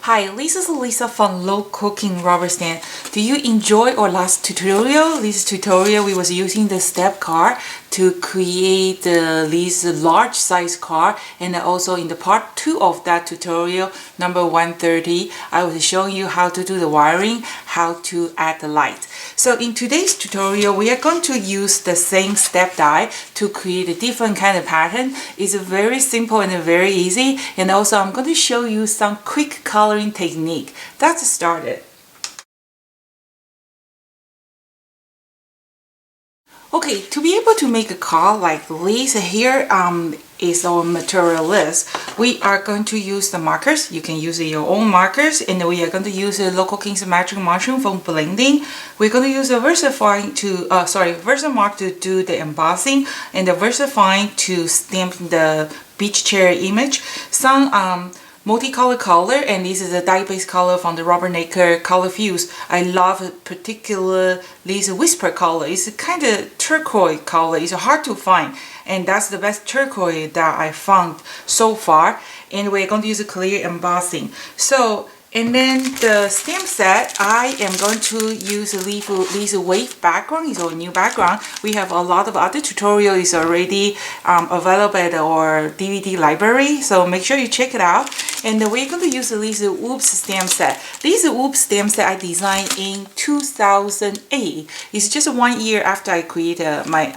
Hi, this is Lisa from Low Cooking Rubber Stand. Do you enjoy our last tutorial? This tutorial we was using the step car to create this large size car, and also in the part 2 of that tutorial, number 130, I was showing you how to do the wiring, how to add the light. So in today's tutorial, we are going to use the same step die to create a different kind of pattern. It's very simple and very easy, and also I'm going to show you some quick coloring technique. Let's start it. Okay, to be able to make a car like this, here is our material list. We are going to use the markers. You can use your own markers, and we are going to use the Local King's Magic Mushroom for blending. We're going to use a VersaFine to, Versamark to do the embossing, and the VersaFine to stamp the beach chair image. Some multicolored color, and this is a dye-based color from the Rubbermaker Color Fuse. I love particularly this whisper color. It's kind of turquoise color. It's hard to find, and that's the best turquoise that I found so far. And we're going to use a clear embossing. And then the stamp set, I am going to use this wave background. It's our new background. We have a lot of other tutorials already available at our DVD library, so make sure you check it out. And we're going to use this Oops stamp set. This Oops stamp set I designed in 2008. It's just 1 year after I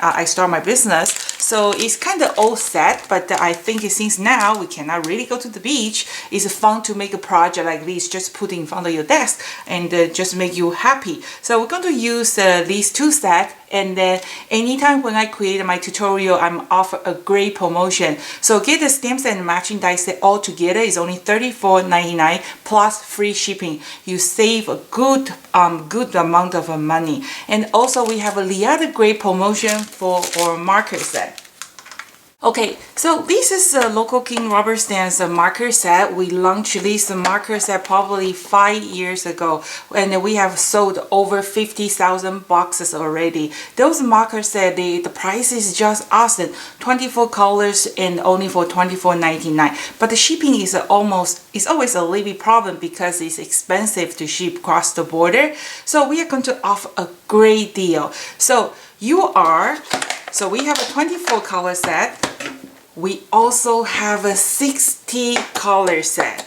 I start my business. So it's kind of old set, but I think since now we cannot really go to the beach, it's fun to make a project like this, just put in front of your desk and just make you happy. So we're going to use these two sets, and then anytime when I create my tutorial, I'm offer a great promotion. So get the stamp set and matching die set all together is only $34.99 plus free shipping. You save a good amount of money. And also we have the other great promotion for our marker set. Okay, so this is a Local King Rubber Stand's marker set. We launched this marker set probably 5 years ago, and we have sold over 50,000 boxes already. Those marker set, the price is just awesome. 24 colors and only for $24.99. But the shipping is always a little bit problem because it's expensive to ship across the border. So we are going to offer a great deal. So we have a 24 color set. We also have a 60 color set.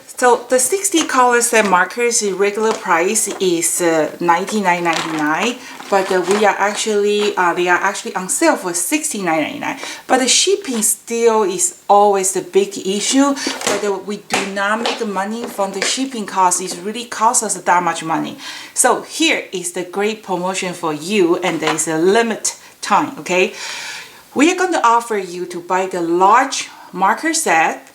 So the 60 color set markers, the regular price is $99.99, but they are actually on sale for $69.99. But the shipping still is always the big issue. But we do not make money from the shipping cost. It really costs us that much money. So here is the great promotion for you, and there is a limit time. Okay, we are going to offer you to buy the large marker set,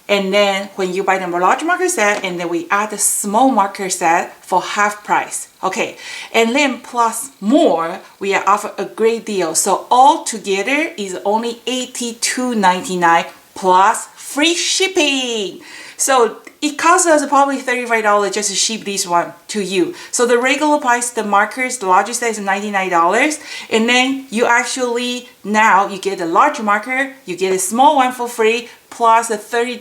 and then when you buy the large marker set, and then we add the small marker set for half price. Okay, and then plus more, we are offer a great deal. So all together is only $82.99 plus free shipping. So it costs us probably $35 just to ship this one to you. So the regular price, the markers, the largest size is $99. And then you actually, now you get a large marker, you get a small one for free, plus a $30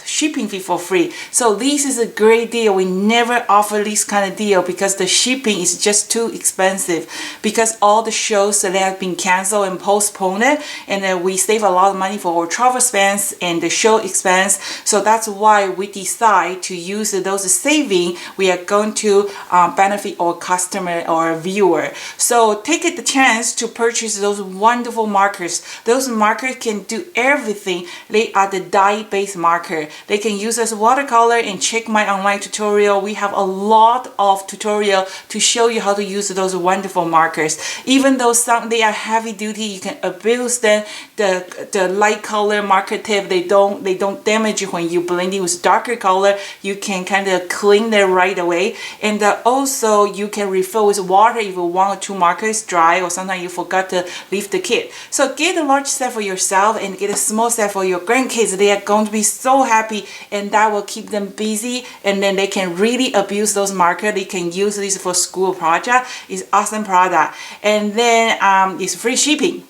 shipping fee for free. So this is a great deal. We never offer this kind of deal because the shipping is just too expensive, because all the shows that have been canceled and postponed, and then we save a lot of money for our travel expense and the show expense. So that's why we decide to use those savings. We are going to benefit our customer or viewer. So take the chance to purchase those wonderful markers. Those markers can do everything. They are the dye-based marker. They can use as watercolor, and check my online tutorial. We have a lot of tutorial to show you how to use those wonderful markers. Even though they are heavy duty, you can abuse them. The light color marker tip, they don't damage you when you blend it with darker color. You can kind of clean them right away, and also you can refill with water if one or two markers dry, or sometimes you forgot to leave the kit. So get a large set for yourself and get a small set for your grandkids. They are going to be so happy, and that will keep them busy, and then they can really abuse those markers. They can use this for school project. It's awesome product, and then it's free shipping.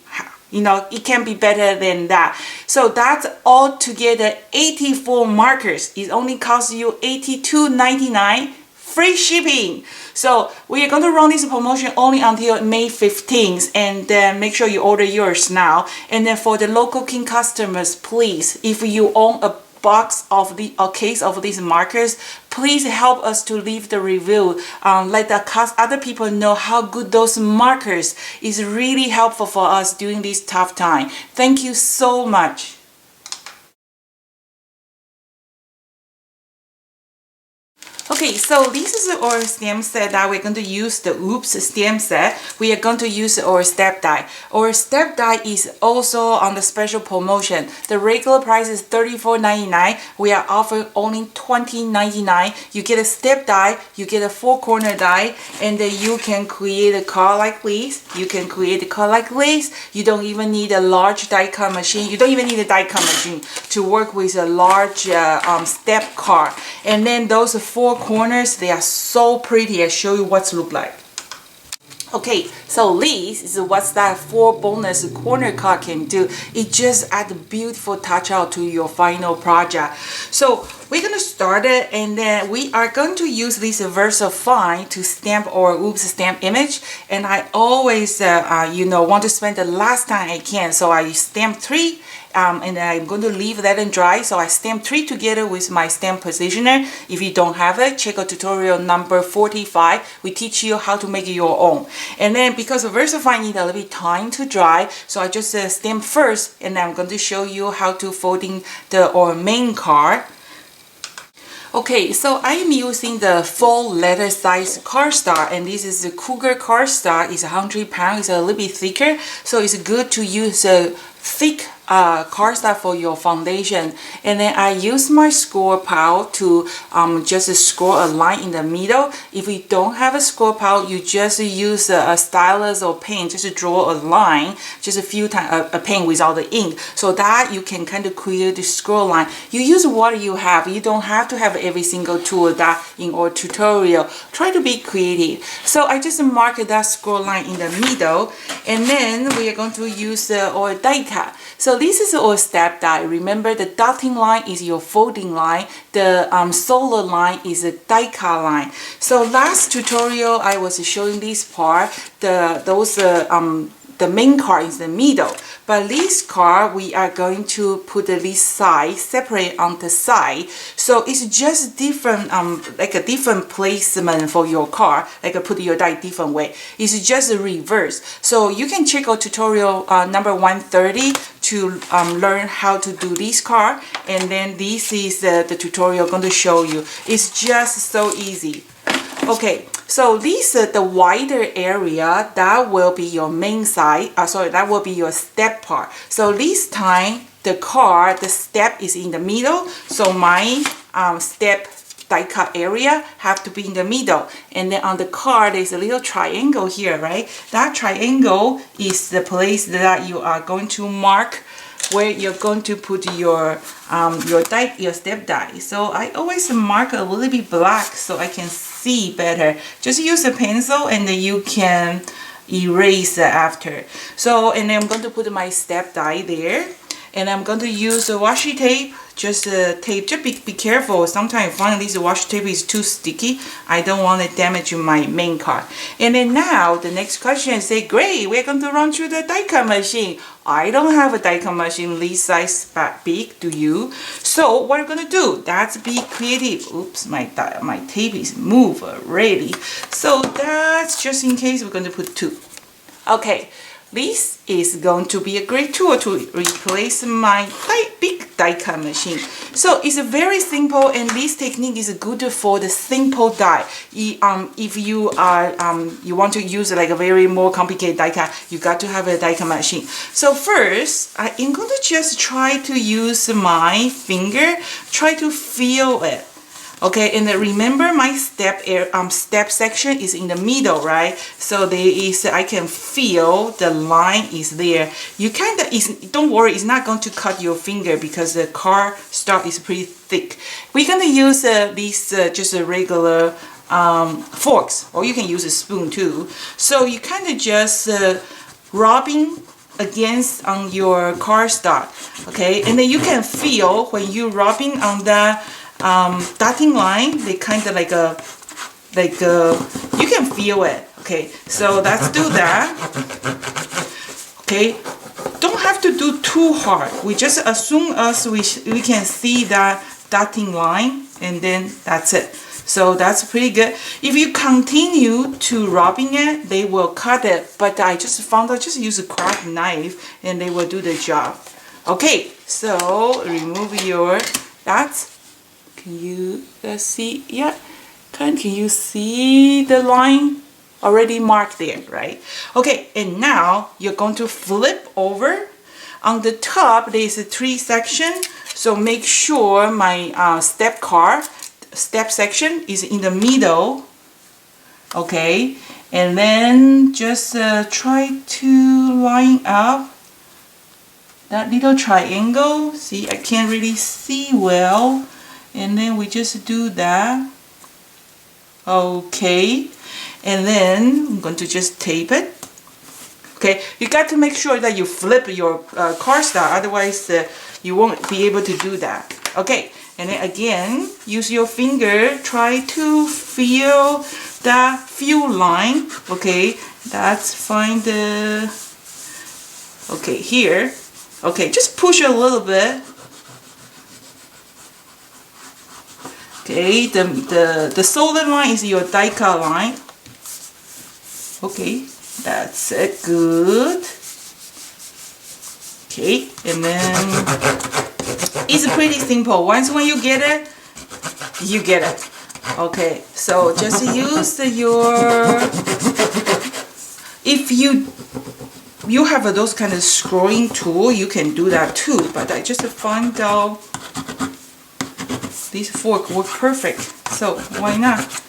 You know, it can be better than that. So that's all together 84 markers. It only costs you $82.99 free shipping. So we are going to run this promotion only until May 15th, and then make sure you order yours now. And then for the local King customers, please, if you own a box of the a case of these markers, please help us to leave the review. Let the other people know how good those markers is. Really helpful for us during this tough time. Thank you so much. Okay, so this is our stamp set that we're going to use, the Oops stamp set. We are going to use our step die. Our step die is also on the special promotion. The regular price is $34.99. We are offering only $20.99. You get a step die, you get a 4-corner die, and then you can create a card like this. You can create a card like this. You don't even need a large die cut machine. You don't even need a die cut machine to work with a large step card. And then those 4 corners, they are so pretty. I'll show you what's look like. Okay, so this is what that 4 bonus corner card can do. It just adds a beautiful touch out to your final project. So we're gonna start it, and then we are going to use this VersaFine to stamp our Oops stamp image. And I always, want to spend the last time I can, so I stamp 3. And I'm going to leave that and dry. So I stamp 3 together with my stamp positioner. If you don't have it, check out tutorial number 45. We teach you how to make your own. And then because VersaFine need a little bit time to dry, so I just stamp first, and then I'm going to show you how to folding our main card. Okay, so I am using the full letter size cardstock, and this is the Cougar cardstock. It's 100 pounds. It's a little bit thicker, so it's good to use a thick cardstock for your foundation. And then I use my score pile to just score a line in the middle. If you don't have a score pile, you just use a stylus or pen just to draw a line, just a few times, a pen without the ink, so that you can kind of create the score line. You use what you have. You don't have to have every single tool that in our tutorial. Try to be creative. So I just mark that score line in the middle, and then we are going to use our die cut. So this is our step die. Remember, the dotting line is your folding line. The solo line is a die cut line. So last tutorial I was showing this part. The main card is the middle, but this card we are going to put this side separate on the side. So it's just different, like a different placement for your card, like put your die different way. It's just a reverse. So you can check out tutorial number 130 to learn how to do this card. And then this is the tutorial I'm going to show you. It's just so easy. Okay, so this the wider area, that will be your main side. That will be your step part. So this time the card, the step is in the middle. So my step die cut area have to be in the middle. And then on the card there's a little triangle here, right? That triangle is the place that you are going to mark where you're going to put your step die. So I always mark a little bit black so I can see better. Just use a pencil, and then you can erase after. So, and then I'm going to put my step die there, and I'm going to use a washi tape. Just tape. Just be careful. Sometimes I find this washi tape is too sticky. I don't want to damage my main card. And then now the next question say, great, we're going to run through the die cut machine. I don't have a die cut machine this size big, do you? So what are we going to do? That's be creative. Oops, my tape is moved already. So that's just in case we're going to put 2. Okay. This is going to be a great tool to replace my big die cut machine. So it's very simple, and this technique is good for the simple die. If you are you want to use like a very more complicated die cut, you got to have a die cut machine. So first, I am going to just try to use my finger, try to feel it. Okay, and then remember my step section is in the middle, right? So there is, I can feel the line is there. You kind of, don't worry, it's not going to cut your finger because the cardstock is pretty thick. We're going to use these just a regular forks, or you can use a spoon too. So you kind of just rubbing against on your car start, okay? And then you can feel when you're rubbing on the dotting line, they kind of like you can feel it, okay? So let's do that, okay? Don't have to do too hard. We just as soon as we can see that dotting line, and then that's it. So that's pretty good. If you continue to rubbing it, they will cut it. But I just found out just use a craft knife and they will do the job. Okay, so remove your dots. Can you see? Yeah, can you see the line already marked there, right? Okay, and now you're going to flip over. On the top, there is a 3 section. So make sure my step section is in the middle, okay? And then just try to line up that little triangle. See, I can't really see well. And then we just do that. Okay. And then I'm going to just tape it. Okay, you got to make sure that you flip your car start, otherwise you won't be able to do that. Okay, and then again, use your finger, try to feel that fuel line. Okay, that's find the, okay, here. Okay, just push a little bit. Okay, the solid line is your die cut line. Okay. That's it, good. Okay, and then it's pretty simple. Once when you get it, you get it. Okay, so just use your, if you have those kind of screwing tool, you can do that too. But I just found out this fork work perfect, so why not?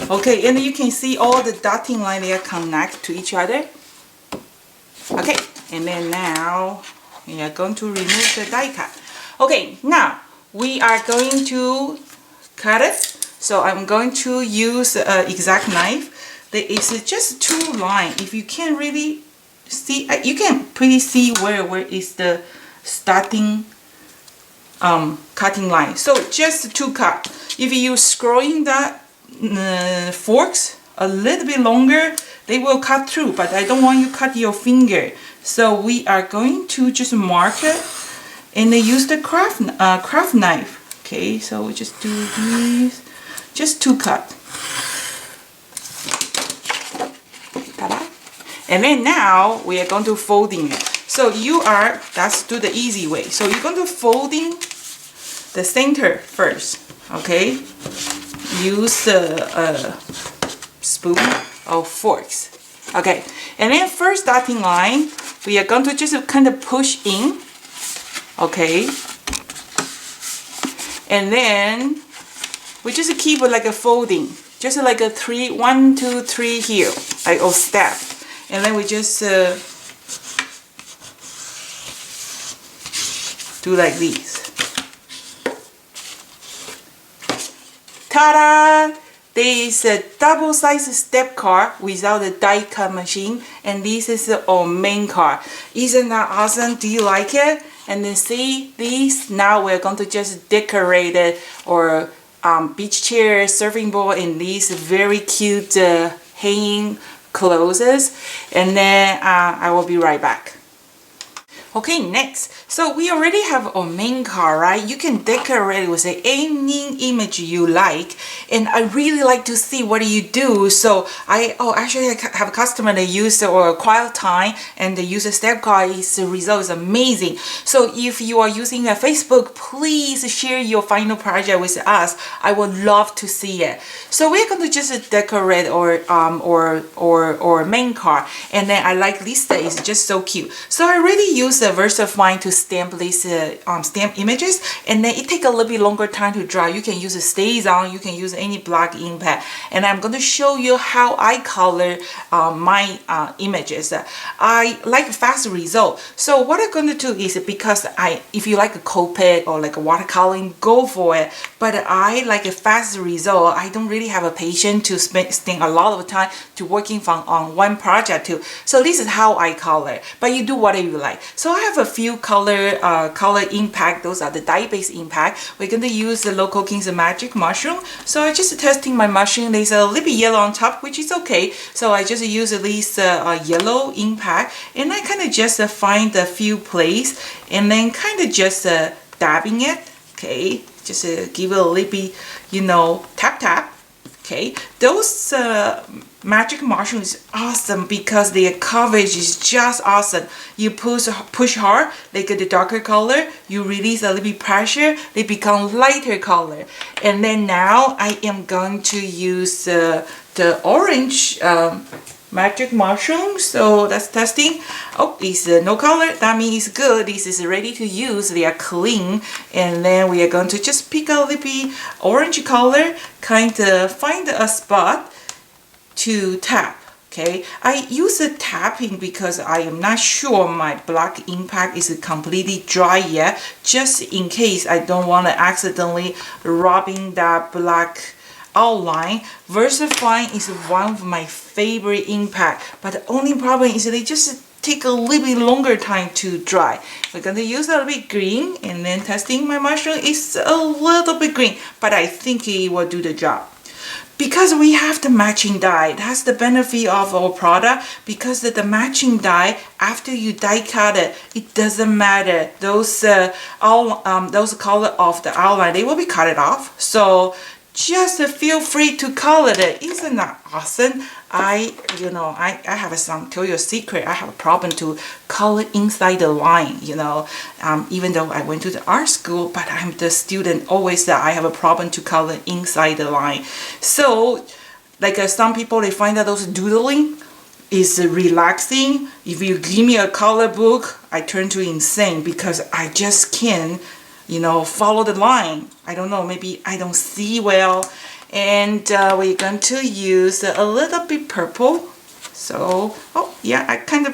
Okay, and you can see all the dotting line there connect to each other. Okay, and then now we are going to remove the die cut. Okay, now we are going to cut it. So I'm going to use an exact knife. There is just 2 lines. If you can't really see, you can pretty see where is the starting cutting line. So just 2 cut. If you screwing that forks a little bit longer, they will cut through, but I don't want you cut your finger. So we are going to just mark it and use the craft knife. Okay, so we just do these, just 2 cut. Ta-da. And then now we are going to folding it. So let's do the easy way. So you're going to folding the center first, okay? Use a spoon or forks. Okay, and then first dotting line, we are going to just kind of push in. Okay, and then we just keep it like a folding, just like a 3, 1, 2, 3 here, like a step, and then we just do like this. Ta-da! There is a double-sized step car without a die cut machine, and this is our main car. Isn't that awesome? Do you like it? And then see this. Now we're going to just decorate it, or beach chair, surfing board, and these very cute hanging clothes. And then I will be right back. Okay, next. So we already have our main car, right? You can decorate it with any image you like. And I really like to see what you do. So actually I have a customer that used or quiet time and they use a step car. The result is amazing. So if you are using a Facebook, please share your final project with us. I would love to see it. So we're going to just decorate our main car. And then I like this, that is just so cute. So I already use use the VersaFine to stamp these stamp images, and then it takes a little bit longer time to dry. You can use a StazOn, you can use any black ink pad, and I'm going to show you how I color my images. I like fast result. So what I'm going to do is, because if you like a Copic or like a watercoloring, go for it. But I like a fast result. I don't really have a patience to spend a lot of time to working on one project too. So this is how I color. But you do whatever you like. So I have a few color impact. Those are the dye-based impact. We're going to use the Local King's Magic Mushroom. So I just testing my mushroom. There's a little bit yellow on top, which is okay. So I just use at least yellow impact, and I kind of just find a few places, and then kind of just dabbing it. Okay, just give it a little bit, tap tap. Okay, those magic mushrooms is awesome because their coverage is just awesome. You push hard, they get the darker color. You release a little bit pressure, they become lighter color. And then now I am going to use the orange magic mushroom. So that's testing. Oh, it's no color. That means it's good. This is ready to use. They are clean. And then we are going to just pick a little bit orange color, kind of find a spot to tap. Okay, I use the tapping because I am not sure my black impact is completely dry yet, just in case I don't want to accidentally rubbing that black outline. VersaFine is one of my favorite impact, but the only problem is they just take a little bit longer time to dry. We're going to use a little bit green, and then testing my mushroom is a little bit green, but I think it will do the job. Because we have the matching dye, that's the benefit of our product. Because the matching dye, after you die cut it, it doesn't matter. Those color of the outline, they will be cut it off. So just feel free to color it. Isn't that awesome? I have tell you a secret. I have a problem to color inside the line, even though I went to the art school, but I'm the student always that I have a problem to color inside the line. So like some people, they find that those doodling is relaxing. If you give me a color book, I turn to insane because I just can't follow the line. I don't know, maybe I don't see well. And we're going to use a little bit purple. So, oh yeah, I kind of,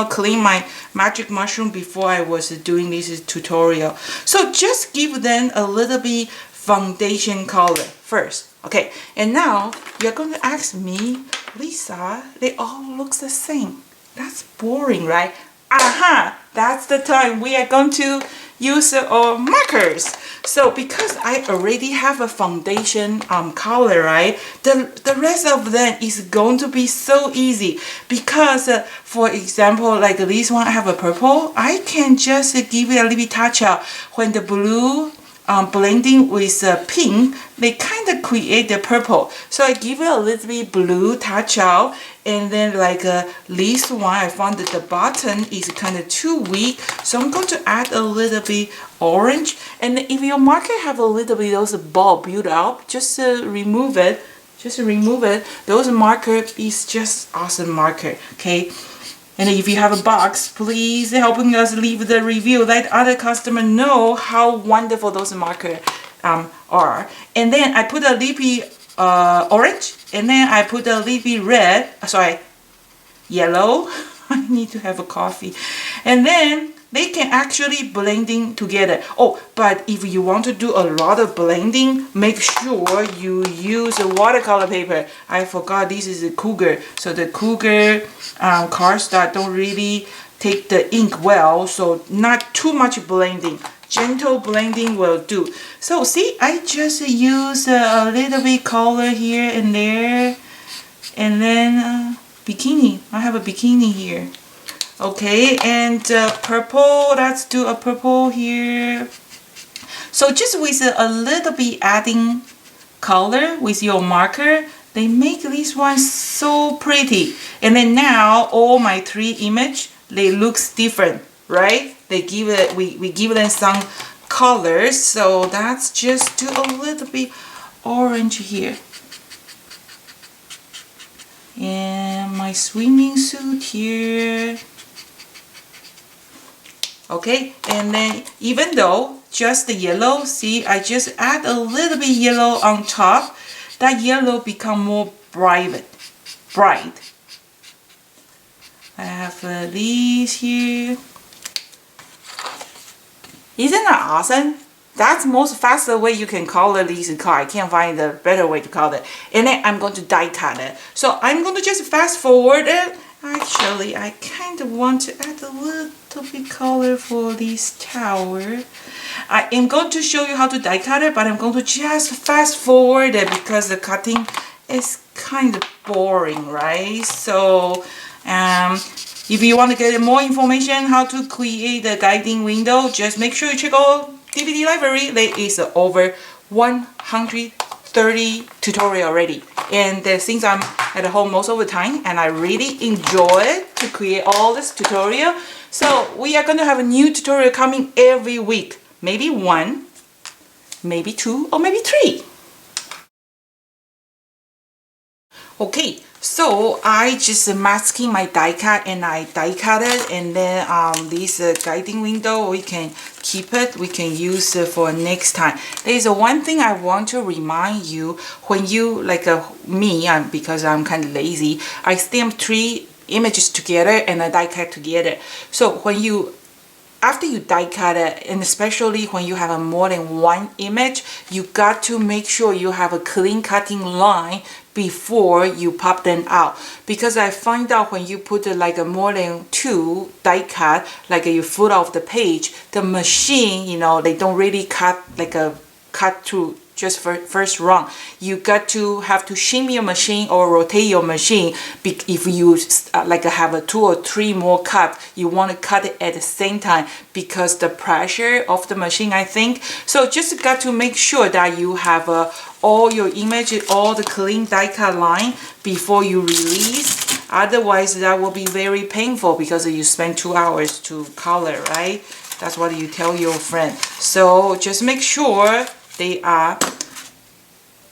clean my magic mushroom before I was doing this tutorial. So just give them a little bit foundation color first. Okay, and now you're going to ask me, Lisa, they all look the same. That's boring, right? Aha! That's the time we are going to use our markers. So because I already have a foundation color, right? The rest of them is going to be so easy because, for example, like this one, I have a purple. I can just give it a little bit touch up. When the blue blending with pink, they kind of create the purple. So I give it a little bit blue touch out, and then like this one, I found that the bottom is kind of too weak, so I'm going to add a little bit orange. And if your marker have a little bit those ball build up, just remove it. Just remove it. Those marker is just awesome marker. Okay. And if you have a box, please helping us leave the review. Let other customers know how wonderful those markers are. And then I put a little bit orange, and then I put a little bit red. Sorry, yellow. I need to have a coffee. And then they can actually blending together. Oh, but if you want to do a lot of blending, make sure you use a watercolor paper. I forgot this is a Cougar. So the Cougar cardstock don't really take the ink well, so not too much blending. Gentle blending will do. So see, I just use a little bit color here and there, and then bikini. I have a bikini here. Okay, and purple, let's do a purple here. So just with a little bit adding color with your marker, they make this one so pretty. And then now all my three image, they looks different, right? They give it, we give them some colors. So that's just do a little bit orange here. And my swimming suit here. Okay, and then even though just the yellow, see, I just add a little bit yellow on top, that yellow become more bright. I have these here. Isn't that awesome? That's most faster way you can color these car. I can't find a better way to color it. And then I'm going to die cut it. So I'm going to just fast forward it. Actually, I kind of want to add a little bit color for this tower. I am going to show you how to die cut it, but I'm going to just fast forward it because the cutting is kind of boring, right? So, if you want to get more information how to create the guiding window, just make sure you check out DVD library. There is over 130 tutorial already. And since I'm at home most of the time and I really enjoy to create all this tutorial, so we are going to have a new tutorial coming every week. Maybe 1, maybe 2, or maybe 3. Okay, so I just masking my die cut and I die cut it, and then this guiding window we can keep it, we can use it for next time. There's one thing I want to remind you. When you like me, because I'm kind of lazy, I stamp 3 images together and I die cut together. So when you after you die cut it, and especially when you have more than 1 image, you got to make sure you have a clean cutting line before you pop them out. Because I find out when you put like more than 2 die cut, like your foot off the page, the machine, you know, they don't really cut like a cut through just for first run. You got to have to shimmy your machine or rotate your machine. If you like have a 2 or 3 more cut, you want to cut it at the same time because the pressure of the machine, I think. So just got to make sure that you have all your images, all the clean die cut line before you release. Otherwise, that will be very painful because you spend 2 hours to color, right? That's what you tell your friend. So just make sure they are,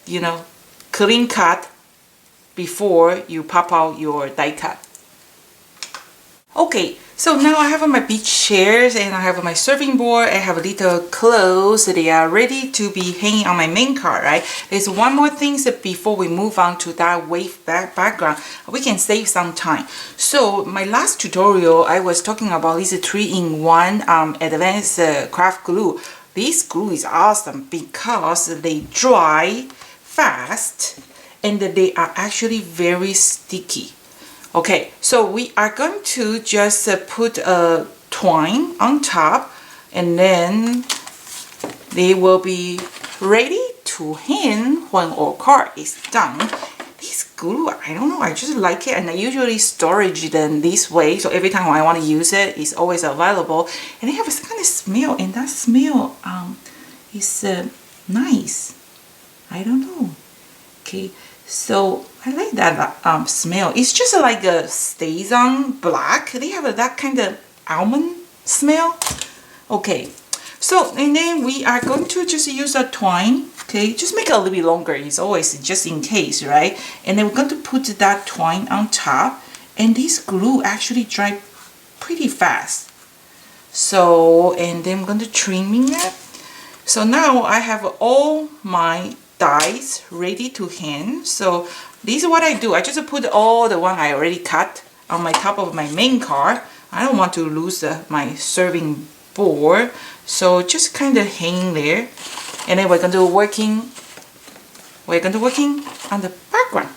you know, clean cut before you pop out your die cut. Okay, so now I have my beach chairs and I have my surfing board. I have little clothes. They are ready to be hanging on my main card, right? There's one more thing that before we move on to that wave background, we can save some time. So my last tutorial, I was talking about this 3-in-1 advanced craft glue. This glue is awesome because they dry fast and they are actually very sticky. Okay, so we are going to just put a twine on top and then they will be ready to hang when our card is done. This glue, I don't know, I just like it, and I usually storage them this way, so every time I want to use it, it's always available. And they have this kind of smell, and that smell is nice. I don't know. Okay, so I like that smell. It's just like a Sazón black. They have that kind of almond smell. Okay, so and then we are going to just use a twine. Okay, just make it a little bit longer. It's always just in case, right? And then we're going to put that twine on top, and this glue actually dry pretty fast. So, and then I'm going to trimming it. So now I have all my dies ready to hang. So this is what I do. I just put all the one I already cut on my top of my main card. I don't want to lose my serving board, so just kind of hang there. And then we're going to working on the background.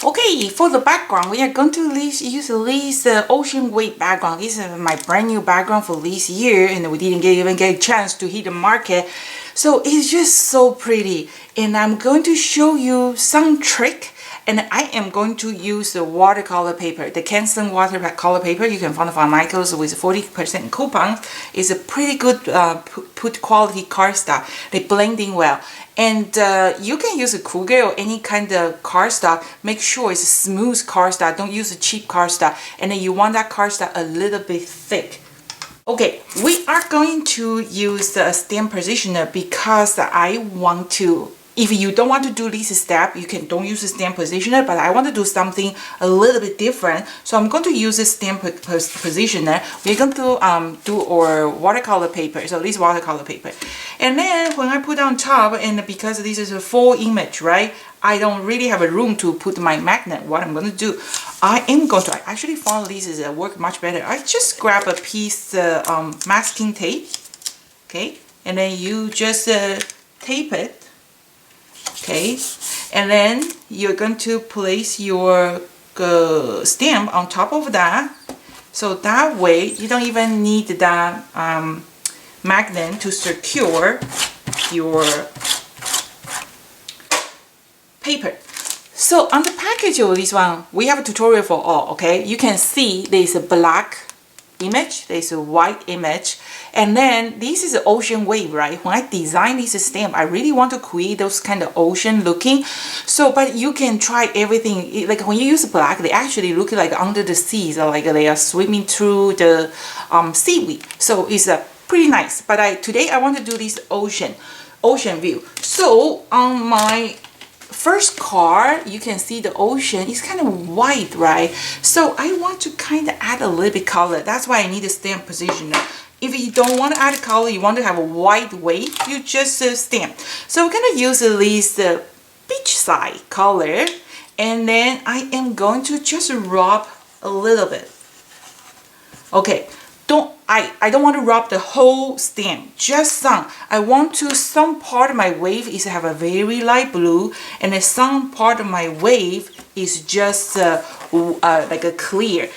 Okay, for the background, we are going to use this ocean wave background. This is my brand new background for this year, and we didn't even get a chance to hit the market. So it's just so pretty. And I'm going to show you some trick. And I am going to use the watercolor paper, the Canson watercolor paper. You can find it from Michaels with 40% coupons. It's a pretty good put quality cardstock. They blend in well. And you can use a Kruger or any kind of cardstock. Make sure it's a smooth cardstock. Don't use a cheap cardstock. And then you want that cardstock a little bit thick. Okay, we are going to use the stamp positioner because I want to if you don't want to do this step, you can don't use the stamp positioner, but I want to do something a little bit different. So I'm going to use the stamp positioner. We're going to do our watercolor paper, so this watercolor paper. And then when I put on top, and because this is a full image, right, I don't really have a room to put my magnet. What I'm going to do, I actually found this is work much better. I just grab a piece masking tape, okay, and then you just tape it. Okay, and then you're going to place your stamp on top of that, so that way you don't even need that magnet to secure your paper. So on the package of this one, we have a tutorial for all, okay? You can see there's a black image, there's a white image, and then this is an ocean wave, right? When I design this stamp, I really want to create those kind of ocean looking. So, but you can try everything. Like when you use black, they actually look like under the seas, or like they are swimming through the seaweed. So it's pretty nice. But today I want to do this ocean view. So on my first card, you can see the ocean is kind of white, right? So I want to kind of add a little bit color. That's why I need a stamp positioner. If you don't want to add color, you want to have a white wave, you just stamp. So we're going to use at least the beachside color, and then I am going to just rub a little bit. Okay, I don't want to rub the whole stamp, just some. I want to, some part of my wave is have a very light blue, and then some part of my wave is just like a clear.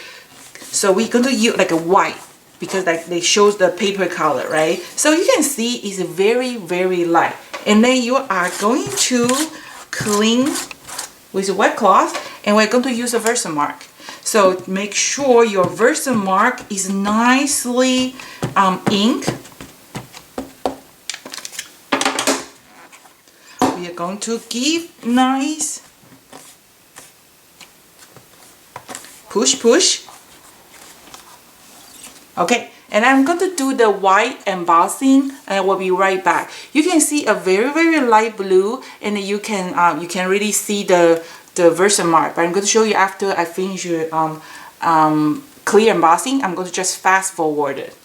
So we're going to use like a white, because like they shows the paper color, right? So you can see it's very, very light. And then you are going to clean with a wet cloth, and we're going to use a Versamark. So make sure your Versamark is nicely inked. We are going to give nice push. Okay, and I'm going to do the white embossing, and I will be right back. You can see a very, very light blue, and you can really see the Versamark. But I'm going to show you after I finish your clear embossing. I'm going to just fast forward it.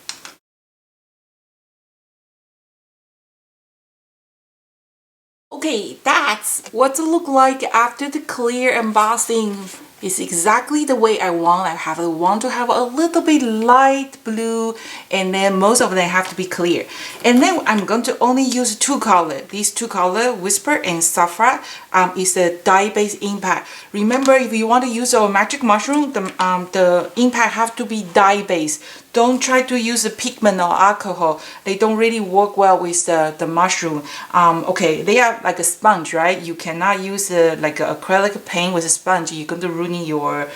Okay, that's what it look like after the clear embossing. It's exactly the way I want. I want to have a little bit light blue, and then most of them have to be clear. And then I'm going to only use two colors. These two colors, Whisper and Saffron, is a dye-based impact. Remember, if you want to use our magic mushroom, the impact have to be dye-based. Don't try to use a pigment or alcohol. They don't really work well with the mushroom. Okay, they are like a sponge, right? You cannot use like an acrylic paint with a sponge. You're going to ruin your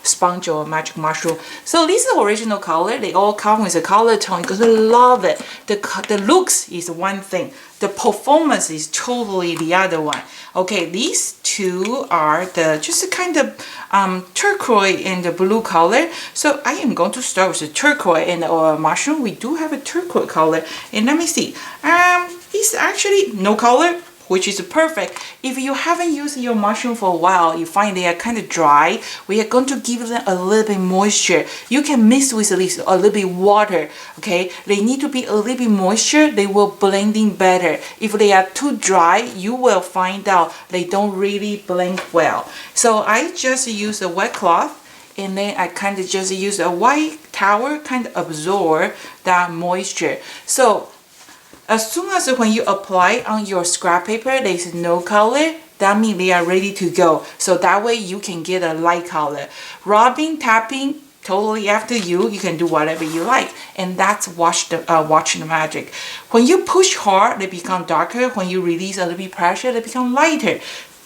sponge or magic mushroom. So this is the original color. They all come with a color tone because I love it. The looks is one thing. The performance is totally the other one. Okay, these two are just a kind of turquoise and the blue color. So I am going to start with the turquoise and our mushroom. We do have a turquoise color, and let me see. It's actually no color, which is perfect. If you haven't used your mushroom for a while, you find they are kind of dry, we are going to give them a little bit moisture. You can mix with at least a little bit water, okay? They need to be a little bit moisture, they will blend in better. If they are too dry, you will find out they don't really blend well. So I just use a wet cloth, and then I kind of just use a white towel, kind of absorb that moisture. So as soon as when you apply on your scrap paper, there's no color, that means they are ready to go. So that way you can get a light color. Rubbing, tapping, totally after you. You can do whatever you like. And that's watch the magic. When you push hard, they become darker. When you release a little bit pressure, they become lighter.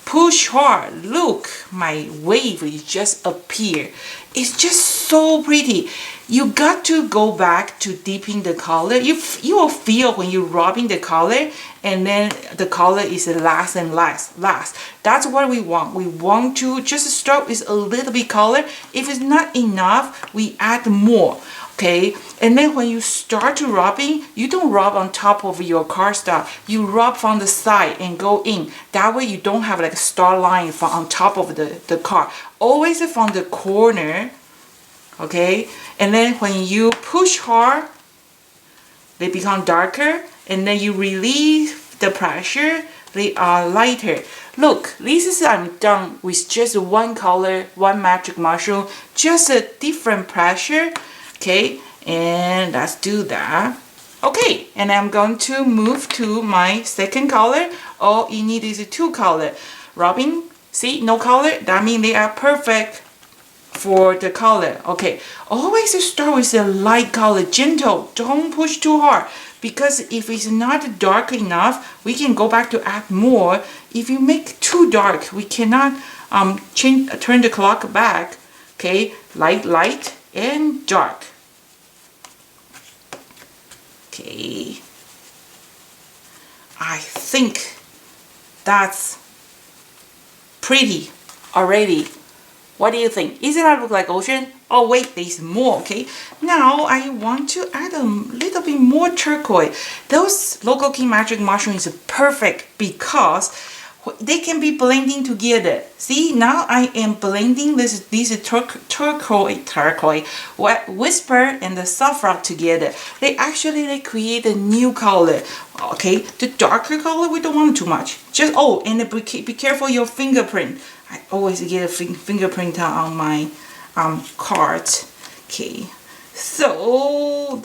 Push hard. Look, my wave is just appear. It's just so pretty. You got to go back to deepen the color. You will feel when you're rubbing the color, and then the color is last and last. That's what we want. We want to just start with a little bit color. If it's not enough, we add more. Okay, and then when you start to rubbing, you don't rub on top of your cardstock. You rub from the side and go in. That way you don't have like a star line from on top of the card. Always from the corner. Okay, and then when you push hard, they become darker, and then you release the pressure, they are lighter. Look, this is I'm done with just one color, one magic mushroom, just a different pressure. Okay, and let's do that. Okay, and I'm going to move to my second color. All you need is two color. Rubbing, see, no color, that means they are perfect for the color. Okay, always start with a light color, gentle, don't push too hard, because if it's not dark enough, we can go back to add more. If you make too dark, we cannot turn the clock back. Okay, light and dark. Okay, I think that's pretty already. What do you think? Isn't that look like ocean? Oh wait, there's more, okay? Now I want to add a little bit more turquoise. Those Local King Magic Mushrooms are perfect because they can be blending together. See, now I am blending these turquoise, whisper and the soft rock together. They create a new color. Okay, the darker color we don't want too much. Just and be careful your fingerprint. I always get a fingerprint on my cards. Okay, so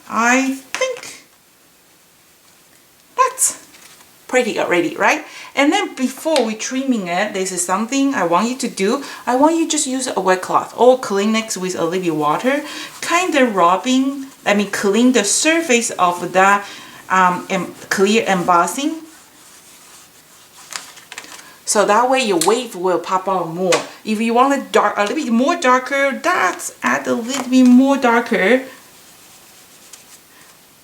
I think that's pretty already, right? And then before we trimming it, this is something I want you to do. I want you just use a wet cloth or Kleenex with a little bit water, kind of clean the surface of that clear embossing. So that way your wave will pop out more. If you want it a little bit more darker, that's add a little bit more darker.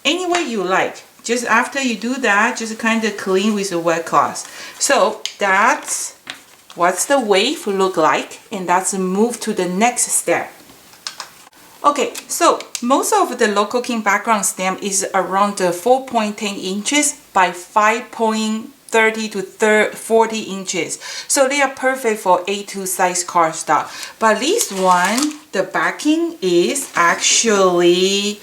Any way you like. Just after you do that, just kind of clean with a wet cloth. So that's what's the wave look like, and that's move to the next step. Okay, so most of the Local King background stamp is around 4.10 inches by 5.30 to 40 inches. So they are perfect for A2 size cardstock. But this one, the backing is actually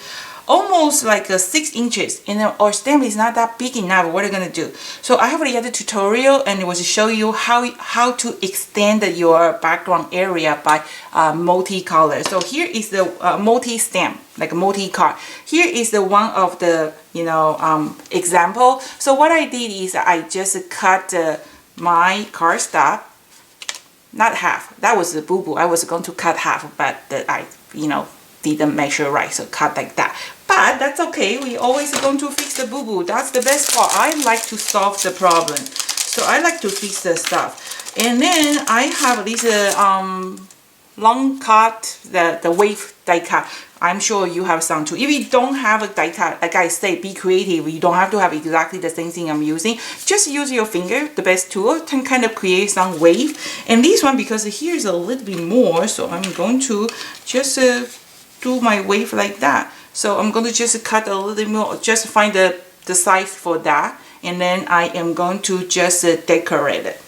almost like 6 inches, and our stamp is not that big enough. What are you gonna do? So I have the other tutorial, and it was to show you how to extend your background area by multi-color. So here is the multi-stamp, like a multi-card. Here is the one of the example. So what I did is I just cut my cardstock, not half. That was the boo-boo. I was going to cut half, but I didn't measure right, so cut like that. But that's okay, we always going to fix the boo-boo. That's the best part. I like to solve the problem, so I like to fix the stuff. And then I have this long cut, the wave die cut. I'm sure you have some too. If you don't have a die cut, like I say, be creative. You don't have to have exactly the same thing I'm using. Just use your finger, the best tool, to kind of create some wave. And this one, because here's a little bit more, so I'm going to just do my wave like that. So I'm going to just cut a little more, just find the size for that, and then I am going to just decorate it.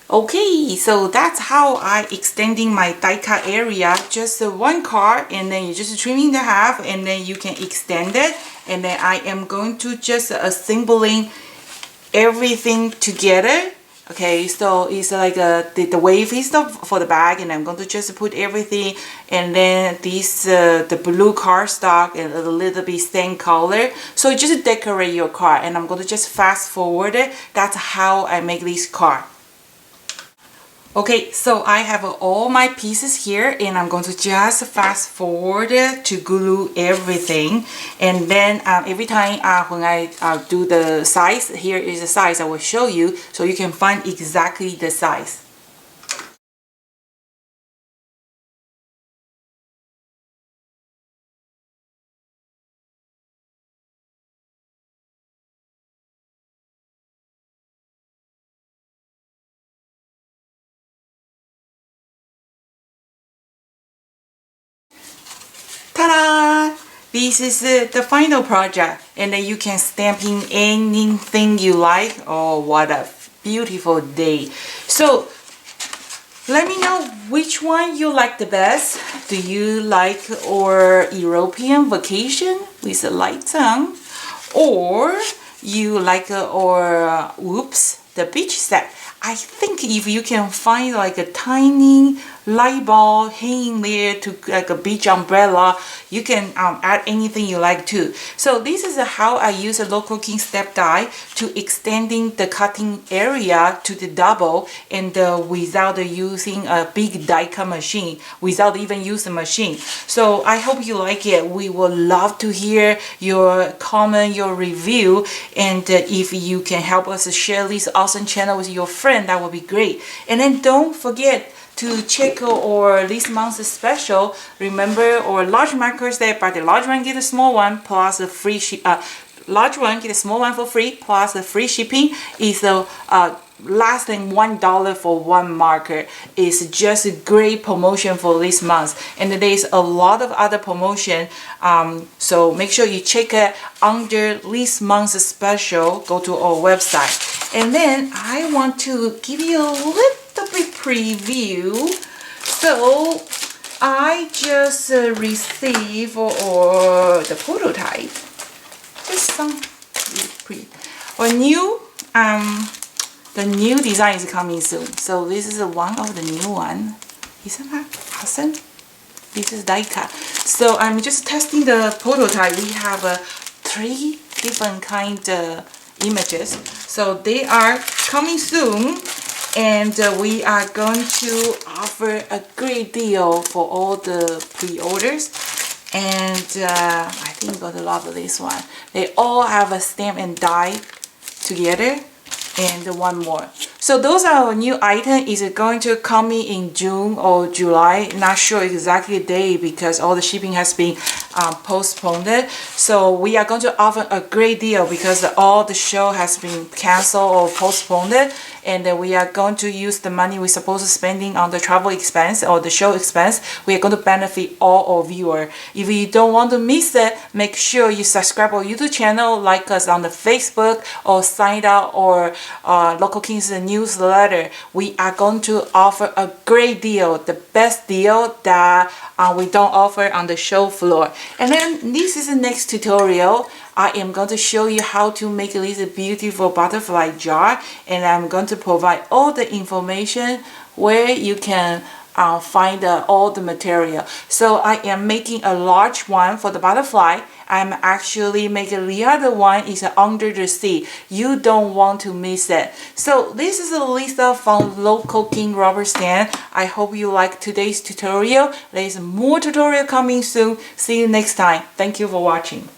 Okay, so that's how I extending my die cut area. Just one card, and then you just trimming the half, and then you can extend it. And then I am going to just assembling everything together. Okay, so it's like the wave is for the bag, and I'm going to just put everything, and then this the blue cardstock and a little bit same color. So just decorate your card, and I'm going to just fast forward it. That's how I make this card. Okay, so I have all my pieces here, and I'm going to just fast forward it to glue everything. And then every time when I do the size, here is the size I will show you, so you can find exactly the size. this is the final project, and then you can stamp in anything you like. Oh, what a beautiful day. So let me know which one you like the best. Do you like our European vacation with a light tongue, or you like our whoops, the beach set? I think if you can find like a tiny light bulb hanging there to like a beach umbrella, you can add anything you like too. So this is how I use a local king step die to extending the cutting area to the double, and without using a big die cut machine, without even using a machine. So I hope you like it. We would love to hear your comment, your review, and if you can help us share this awesome channel with your friend, that would be great. And then don't forget to check our this month's special. Remember our large markers there, but the large one get a small one plus the free large one get a small one for free plus the free shipping. Is less than $1 for one marker. Is just a great promotion for this month, and there's a lot of other promotion, so make sure you check it under this month's special. Go to our website, and then I want to give you a little bit preview. So I just received or the prototype, just some or new the new design is coming soon. So this is one of the new one. Isn't that awesome? This is die cut. So I'm just testing the prototype. We have 3 different kind images. So they are coming soon, and we are going to offer a great deal for all the pre-orders. And I think you're gonna love this one. They all have a stamp and die together, and one more. So those are our new item. Is it going to come in June or July? Not sure exactly the day because all the shipping has been postponed. So we are going to offer a great deal because all the show has been canceled or postponed, and then we are going to use the money we're supposed to spending on the travel expense or the show expense. We are going to benefit all our viewers. If you don't want to miss it, make sure you subscribe our YouTube channel, like us on the Facebook, or sign up or Local Kings newsletter. We are going to offer a great deal, the best deal that we don't offer on the show floor. And then this is the next tutorial. I am going to show you how to make this beautiful butterfly jar, and I'm going to provide all the information where you can find all the material. So I am making a large one for the butterfly. I'm actually making the other one is under the sea. You don't want to miss it. So this is Lisa from Local King Rubber Stamp. I hope you like today's tutorial. There's more tutorial coming soon. See you next time. Thank you for watching.